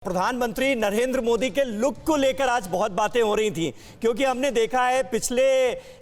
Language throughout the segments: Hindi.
प्रधानमंत्री नरेंद्र मोदी के लुक को लेकर आज बहुत बातें हो रही थी, क्योंकि हमने देखा है पिछले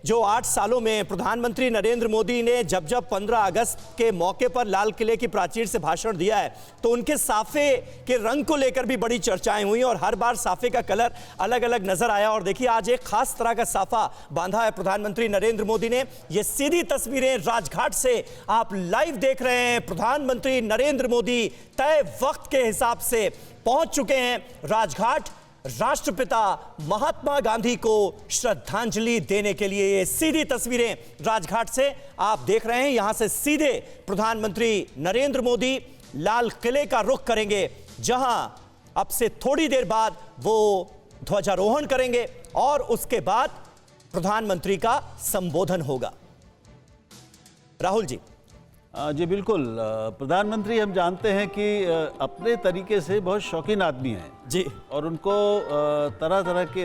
जो 8 सालों में प्रधानमंत्री नरेंद्र मोदी ने जब 15 अगस्त के मौके पर लाल किले की प्राचीर से भाषण दिया है तो उनके साफे के रंग को लेकर भी बड़ी चर्चाएं हुई और हर बार साफे का कलर अलग अलग नजर आया। और देखिए आज एक खास तरह का साफा बांधा है प्रधानमंत्री नरेंद्र मोदी ने। ये सीधी तस्वीरें राजघाट से आप लाइव देख रहे हैं। प्रधानमंत्री नरेंद्र मोदी तय वक्त के हिसाब से पहुंच चुके हैं राजघाट, राष्ट्रपिता महात्मा गांधी को श्रद्धांजलि देने के लिए। ये सीधी तस्वीरें राजघाट से आप देख रहे हैं। यहां से सीधे प्रधानमंत्री नरेंद्र मोदी लाल किले का रुख करेंगे, जहां अब से थोड़ी देर बाद वो ध्वजारोहण करेंगे और उसके बाद प्रधानमंत्री का संबोधन होगा। राहुल जी। जी बिल्कुल। प्रधानमंत्री हम जानते हैं कि अपने तरीके से बहुत शौकीन आदमी हैं जी, और उनको तरह तरह के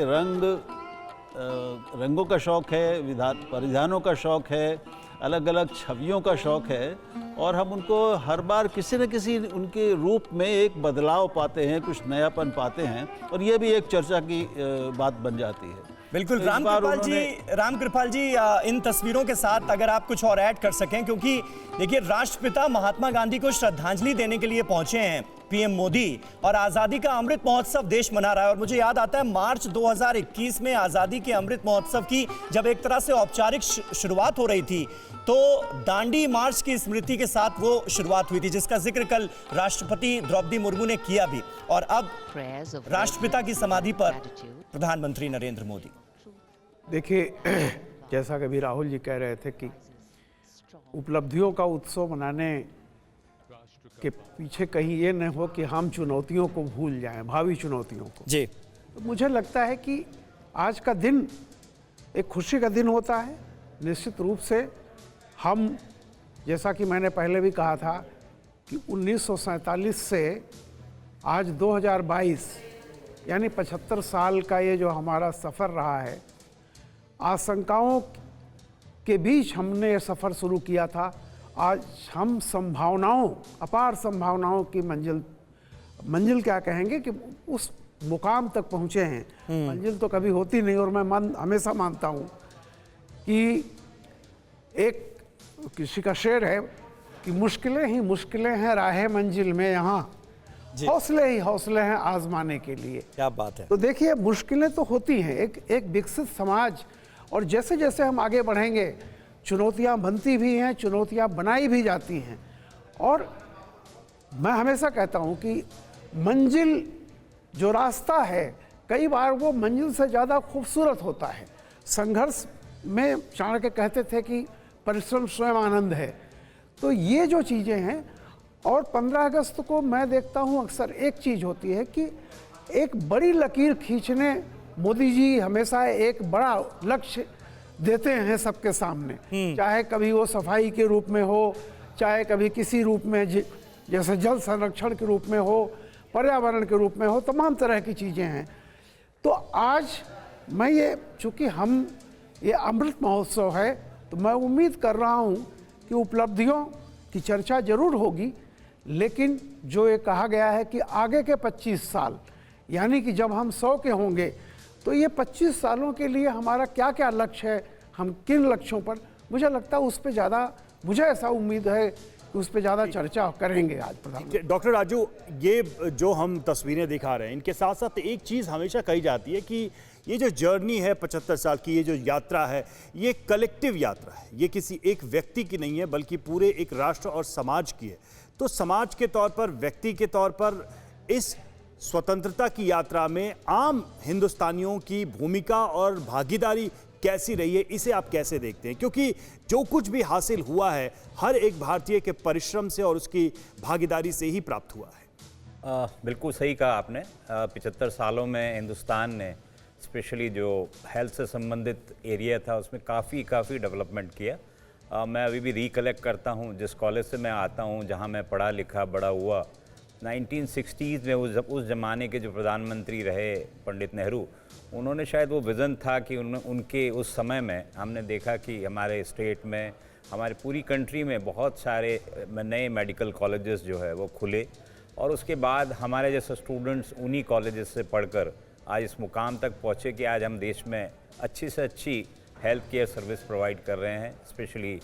रंगों का शौक़ है, परिधानों का शौक़ है, अलग अलग छवियों का शौक़ है, और हम उनको हर बार किसी न किसी उनके रूप में एक बदलाव पाते हैं, कुछ नयापन पाते हैं, और ये भी एक चर्चा की बात बन जाती है। बिल्कुल। रामकृपाल जी, इन तस्वीरों के साथ अगर आप कुछ और ऐड कर सकें, क्योंकि देखिए राष्ट्रपिता महात्मा गांधी को श्रद्धांजलि देने के लिए पहुंचे हैं पीएम मोदी, और आज़ादी का अमृत महोत्सव देश मना रहा है। और मुझे याद आता है मार्च 2021 में आज़ादी के अमृत महोत्सव की जब एक तरह से औपचारिक शुरुआत हो रही थी तो दांडी मार्च की स्मृति के साथ वो शुरुआत हुई थी, जिसका जिक्र कल राष्ट्रपति द्रौपदी मुर्मू ने किया भी। और अब राष्ट्रपिता की समाधि पर प्रधानमंत्री नरेंद्र मोदी। देखिए, जैसा कि अभी राहुल जी कह रहे थे कि उपलब्धियों का उत्सव मनाने के पीछे कहीं ये न हो कि हम चुनौतियों को भूल जाएं, भावी चुनौतियों को जी। तो मुझे लगता है कि आज का दिन एक खुशी का दिन होता है। निश्चित रूप से हम, जैसा कि मैंने पहले भी कहा था कि 1947 से आज 2022 यानी 75 साल का ये जो हमारा सफ़र रहा है, आशंकाओं के बीच हमने ये सफ़र शुरू किया था। आज हम अपार संभावनाओं की मंजिल क्या कहेंगे कि उस मुकाम तक पहुँचे हैं। मंजिल तो कभी होती नहीं, और मैं हमेशा मानता हूँ कि एक किसी का शेर है कि मुश्किलें ही मुश्किलें हैं राह मंजिल में, यहाँ हौसले ही हौसले हैं आजमाने के लिए। क्या बात है। तो देखिए मुश्किलें तो होती हैं, एक विकसित समाज, और जैसे जैसे हम आगे बढ़ेंगे चुनौतियां बनती भी हैं, चुनौतियां बनाई भी जाती हैं। और मैं हमेशा कहता हूं कि मंजिल जो रास्ता है कई बार वो मंजिल से ज़्यादा खूबसूरत होता है। संघर्ष में चाणक्य कहते थे कि परिश्रम स्वयं आनंद है। तो ये जो चीज़ें हैं, और 15 अगस्त को मैं देखता हूं अक्सर एक चीज़ होती है कि एक बड़ी लकीर खींचने मोदी जी हमेशा एक बड़ा लक्ष्य देते हैं सबके सामने, चाहे कभी वो सफाई के रूप में हो, चाहे कभी किसी रूप में जैसे जल संरक्षण के रूप में हो, पर्यावरण के रूप में हो, तमाम तरह की चीज़ें हैं। तो आज मैं चूँकि हम ये अमृत महोत्सव है, तो मैं उम्मीद कर रहा हूँ कि उपलब्धियों की चर्चा जरूर होगी, लेकिन जो ये कहा गया है कि आगे के 25 साल यानी कि जब हम 100 के होंगे तो ये 25 सालों के लिए हमारा क्या क्या लक्ष्य है, हम किन लक्ष्यों पर, मुझे लगता है उस पर ज़्यादा, मुझे ऐसा उम्मीद है कि उस पर ज़्यादा चर्चा करेंगे आज प्रधानमंत्री। डॉक्टर राजू, ये जो हम तस्वीरें दिखा रहे हैं, इनके साथ साथ एक चीज़ हमेशा कही जाती है कि ये जो जर्नी है 75 साल की, ये जो यात्रा है, ये कलेक्टिव यात्रा है। ये किसी एक व्यक्ति की नहीं है, बल्कि पूरे एक राष्ट्र और समाज की है। तो समाज के तौर पर, व्यक्ति के तौर पर इस स्वतंत्रता की यात्रा में आम हिंदुस्तानियों की भूमिका और भागीदारी कैसी रही है, इसे आप कैसे देखते हैं? क्योंकि जो कुछ भी हासिल हुआ है हर एक भारतीय के परिश्रम से और उसकी भागीदारी से ही प्राप्त हुआ है। बिल्कुल सही कहा आपने। 75 सालों में हिंदुस्तान ने स्पेशली जो हेल्थ से संबंधित एरिया था उसमें काफ़ी डेवलपमेंट किया। मैं अभी भी रिकलेक्ट करता हूँ जिस कॉलेज से मैं आता हूँ, जहाँ मैं पढ़ा लिखा बड़ा हुआ, 1960s में उस ज़माने के जो प्रधानमंत्री रहे पंडित नेहरू, उन्होंने शायद वो विज़न था कि उनके उस समय में हमने देखा कि हमारे स्टेट में, हमारी पूरी कंट्री में बहुत सारे नए मेडिकल कॉलेजेस जो है वो खुले, और उसके बाद हमारे जैसे स्टूडेंट्स उन्हीं कॉलेजेस से पढ़कर आज इस मुकाम तक पहुँचे कि आज हम देश में अच्छी से अच्छी हेल्थ केयर सर्विस प्रोवाइड कर रहे हैं, स्पेशली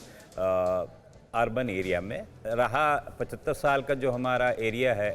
अर्बन एरिया में। रहा 75 साल का जो हमारा एरिया है,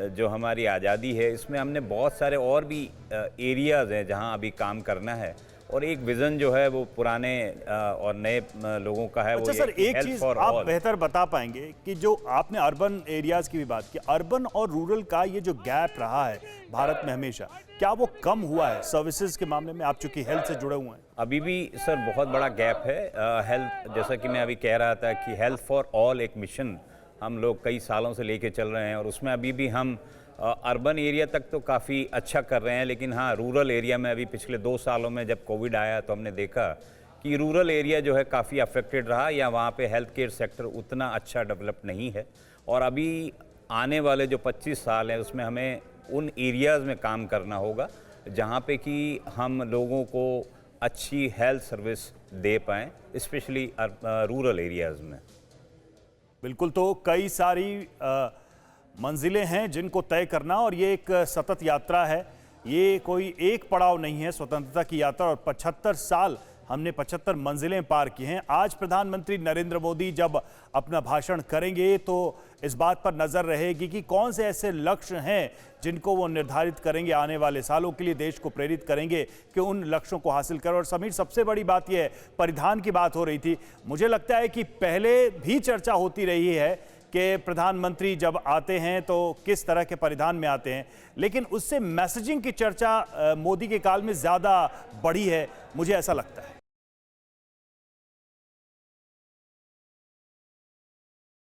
जो हमारी आज़ादी है, इसमें हमने बहुत सारे और भी एरियाज़ हैं जहां अभी काम करना है, और एक विज़न जो है वो पुराने और नए लोगों का है। अच्छा वो सर, ये एक health चीज for आप all। बेहतर बता पाएंगे कि जो आपने अर्बन एरियाज की भी बात की, अर्बन और रूरल का ये जो गैप रहा है भारत में हमेशा, क्या वो कम हुआ है सर्विसेज के मामले में? आप चूंकि हेल्थ से जुड़े हुए हैं। अभी भी सर बहुत बड़ा गैप है हेल्थ, जैसा कि मैं अभी कह रहा था कि हेल्थ फॉर ऑल एक मिशन हम लोग कई सालों से लेके चल रहे हैं, और उसमें अभी भी हम अर्बन एरिया तक तो काफ़ी अच्छा कर रहे हैं, लेकिन हाँ, रूरल एरिया में अभी पिछले 2 सालों में जब कोविड आया तो हमने देखा कि रूरल एरिया जो है काफ़ी अफेक्टेड रहा, या वहाँ पे हेल्थ केयर सेक्टर उतना अच्छा डेवलप नहीं है। और अभी आने वाले जो 25 साल हैं उसमें हमें उन एरियाज़ में काम करना होगा जहाँ पे कि हम लोगों को अच्छी हेल्थ सर्विस दे पाएँ, स्पेशली रूरल एरियाज़ में। बिल्कुल, तो कई सारी मंजिलें हैं जिनको तय करना, और ये एक सतत यात्रा है, ये कोई एक पड़ाव नहीं है स्वतंत्रता की यात्रा। और 75 साल हमने 75 मंजिलें पार की हैं। आज प्रधानमंत्री नरेंद्र मोदी जब अपना भाषण करेंगे तो इस बात पर नजर रहेगी कि कौन से ऐसे लक्ष्य हैं जिनको वो निर्धारित करेंगे आने वाले सालों के लिए, देश को प्रेरित करेंगे कि उन लक्ष्यों को हासिल करें। और समीर, सबसे बड़ी बात यह है, परिधान की बात हो रही थी, मुझे लगता है कि पहले भी चर्चा होती रही है कि प्रधानमंत्री जब आते हैं तो किस तरह के परिधान में आते हैं, लेकिन उससे मैसेजिंग की चर्चा मोदी के काल में ज़्यादा बढ़ी है, मुझे ऐसा लगता है।